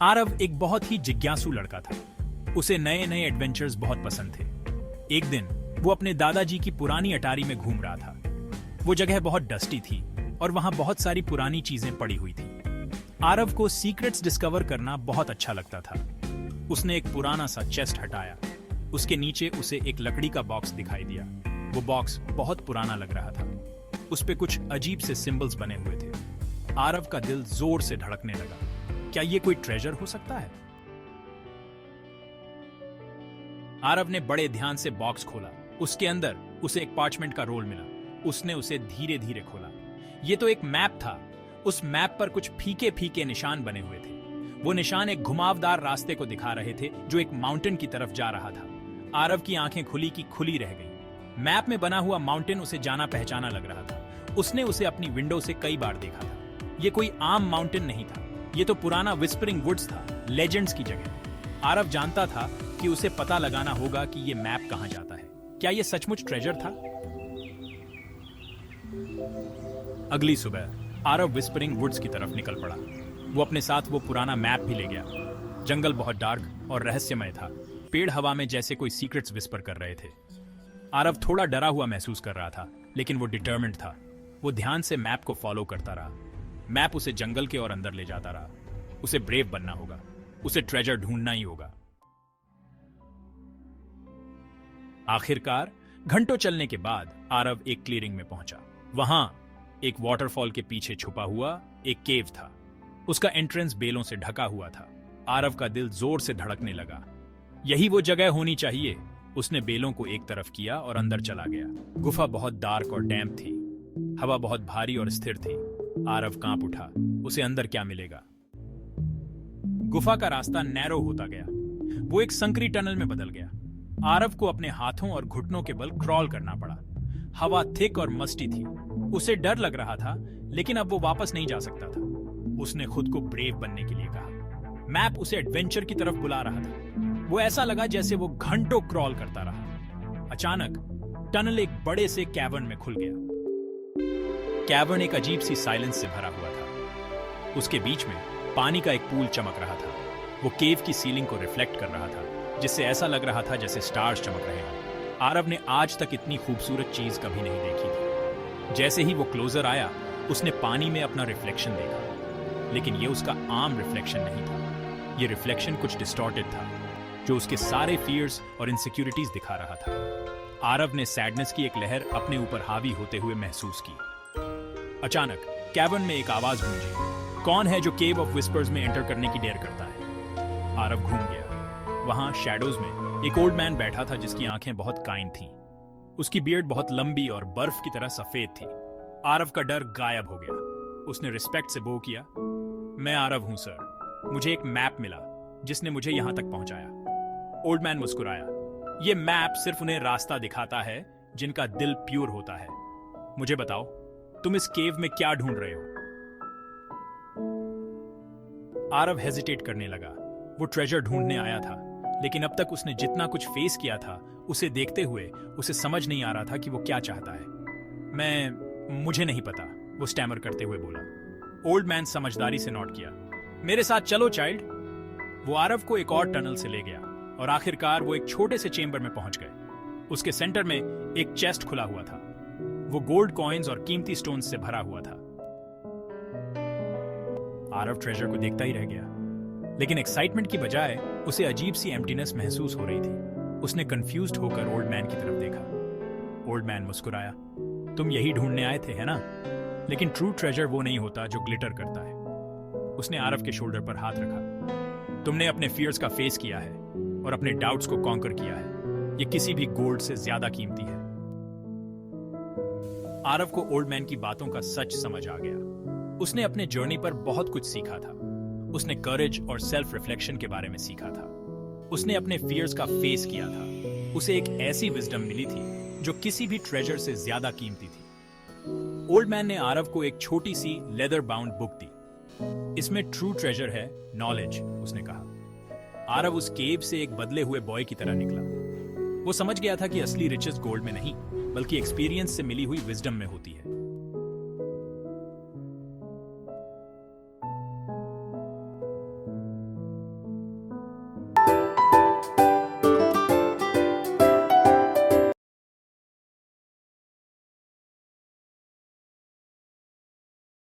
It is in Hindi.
आरव एक बहुत ही जिज्ञासु लड़का था। उसे नए नए एडवेंचर्स बहुत पसंद थे। एक दिन वो अपने दादाजी की पुरानी अटारी में घूम रहा था। वो जगह बहुत डस्टी थी और वहां बहुत सारी पुरानी चीजें पड़ी हुई थी। आरव को सीक्रेट्स डिस्कवर करना बहुत अच्छा लगता था। उसने एक पुराना सा चेस्ट हटाया। उसके नीचे उसे एक लकड़ी का बॉक्स दिखाई दिया। वो बॉक्स बहुत पुराना लग रहा था। उस पे कुछ अजीब से सिंबल्स बने हुए थे। आरव का दिल जोर से धड़कने लगा। क्या ये कोई ट्रेजर हो सकता है? आरव ने बड़े ध्यान से बॉक्स खोला। उसके अंदर उसे एक पार्चमेंट का रोल मिला। उसने उसे धीरे धीरे खोला। ये तो एक मैप था। उस मैप पर कुछ फीके फीके निशान बने हुए थे। वो निशान एक घुमावदार रास्ते को दिखा रहे थे जो एक माउंटेन की तरफ जा रहा था। आरव की आंखें खुली की खुली रह गईं। मैप में बना हुआ माउंटेन उसे जाना पहचाना लग रहा था। उसने उसे अपनी विंडो से कई बार देखा था। ये कोई आम माउंटेन नहीं था। ये तो पुराना विस्परिंग वुड्स था, लेजेंड्स की जगह। आरव जानता था कि उसे पता लगाना होगा कि ये मैप कहां जाता है। क्या ये सचमुच ट्रेजर था? अगली सुबह आरव विस्परिंग वुड्स की तरफ निकल पड़ा। वो अपने साथ वो पुराना मैप भी ले गया। जंगल बहुत डार्क और रहस्यमय था। पेड़ हवा में जैसे कोई सीक्रेट्स विस्पर कर रहे थे। आरव थोड़ा डरा हुआ महसूस कर रहा था, लेकिन वो डिटर्मिन्ड था। वो ध्यान से मैप को फॉलो करता रहा। मैप उसे जंगल के और अंदर ले जाता रहा। उसे ब्रेव बनना होगा। उसे ट्रेजर ढूंढना ही होगा। आखिरकार घंटों चलने के बाद आरव एक क्लियरिंग में पहुंचा। वहां एक वाटरफॉल के पीछे छुपा हुआ एक केव था। उसका एंट्रेंस बेलों से ढका हुआ था। आरव का दिल जोर से धड़कने लगा। यही वो जगह होनी चाहिए। उसने बेलों को एक तरफ किया और अंदर चला गया। गुफा बहुत डार्क और डैम्प थी। हवा बहुत भारी और स्थिर थी। आरव कांप उठा। उसे अंदर क्या मिलेगा? गुफा का रास्ता नैरो होता गया। वो एक संकरी टनल में बदल गया। आरव को अपने हाथों और घुटनों के बल क्रॉल करना पड़ा। हवा थिक और मस्टी थी। उसे डर लग रहा था, लेकिन अब वो वापस नहीं जा सकता था। उसने खुद को ब्रेव बनने के लिए कहा। मैप उसे एडवेंचर की तरफ बुला रहा था। वो ऐसा लगा जैसे वो घंटों क्रॉल करता रहा। अचानक टनल एक बड़े से कैवर्न में खुल गया। कैवर्न एक अजीब सी साइलेंस से भरा हुआ था। उसके बीच में पानी का एक पूल चमक रहा था। वो केव की सीलिंग को रिफ्लेक्ट कर रहा था, जिससे ऐसा लग रहा था जैसे स्टार्स चमक रहे हैं। आरव ने आज तक इतनी खूबसूरत चीज कभी नहीं देखी थी। जैसे ही वो क्लोजर आया, उसने पानी में अपना रिफ्लेक्शन देखा, लेकिन ये उसका आम रिफ्लेक्शन नहीं था। ये रिफ्लेक्शन कुछ डिस्टॉर्टेड था, जो उसके सारे फियर्स और इनसिक्योरिटीज दिखा रहा था। आरव ने सैडनेस की एक लहर अपने ऊपर हावी होते हुए महसूस की। अचानक कैवर्न में एक आवाज गूंजी। कौन है जो केव ऑफ विस्पर्स में एंटर करने की डेयर करता है? आरव घूम गया। वहां शैडोज में एक ओल्ड मैन बैठा था जिसकी आंखें बहुत काइंड थीं। उसकी बियर्ड बहुत लंबी और बर्फ की तरह सफेद थी। आरव का डर गायब हो गया। उसने रिस्पेक्ट से बो किया। मैं आरव हूं सर। मुझे एक मैप मिला जिसने मुझे यहां तक पहुंचाया। ओल्ड मैन मुस्कुराया। यह मैप सिर्फ उन्हें रास्ता दिखाता है जिनका दिल प्योर होता है। मुझे बताओ, तुम इस केव में क्या ढूंढ रहे हो? आरव हेजिटेट करने लगा। वो ट्रेजर ढूंढने आया था, लेकिन अब तक उसने जितना कुछ फेस किया था, उसे देखते हुए उसे समझ नहीं आ रहा था कि वो क्या चाहता है। मुझे नहीं पता, वो स्टैमर करते हुए बोला। ओल्ड मैन समझदारी से नोट किया। मेरे साथ चलो चाइल्ड। वो आरव को एक और टनल से ले गया और आखिरकार वो एक छोटे से चेंबर में पहुंच गए। उसके सेंटर में एक चेस्ट खुला हुआ था। वो गोल्ड कॉइन्स और कीमती स्टोन्स से भरा हुआ था। आरव ट्रेजर को देखता ही रह गया, लेकिन एक्साइटमेंट की बजाय उसे अजीब सी एम्प्टीनेस महसूस हो रही थी। उसने कंफ्यूज्ड होकर ओल्ड मैन की तरफ देखा। ओल्ड मैन मुस्कुराया। तुम यही ढूंढने आए थे, है ना? लेकिन ट्रू ट्रेजर वो नहीं होता जो ग्लिटर करता है। उसने आरव के शोल्डर पर हाथ रखा। तुमने अपने फियर्स का फेस किया है और अपने डाउट्स को कॉन्कर किया है। ये किसी भी गोल्ड से ज्यादा कीमती है। आरव को ओल्ड मैन की बातों का सच समझ आ गया। उसने अपने जर्नी पर बहुत कुछ सीखा था। उसने करेज और सेल्फ रिफ्लेक्शन के बारे में सीखा था। उसने अपने फियर्स का फेस किया था। उसे एक ऐसी विजडम मिली थी जो किसी भी ट्रेजर से ज्यादा कीमती थी। ओल्ड मैन ने आरव को एक छोटी सी लेदर बाउंड बुक दी। इसमें ट्रू ट्रेजर है, नॉलेज, उसने कहा। आरव उस केव से एक बदले हुए बॉय की तरह निकला। वो समझ गया था कि असली रिचेस गोल्ड में नहीं, बल्कि एक्सपीरियंस से मिली हुई विजडम में होती है।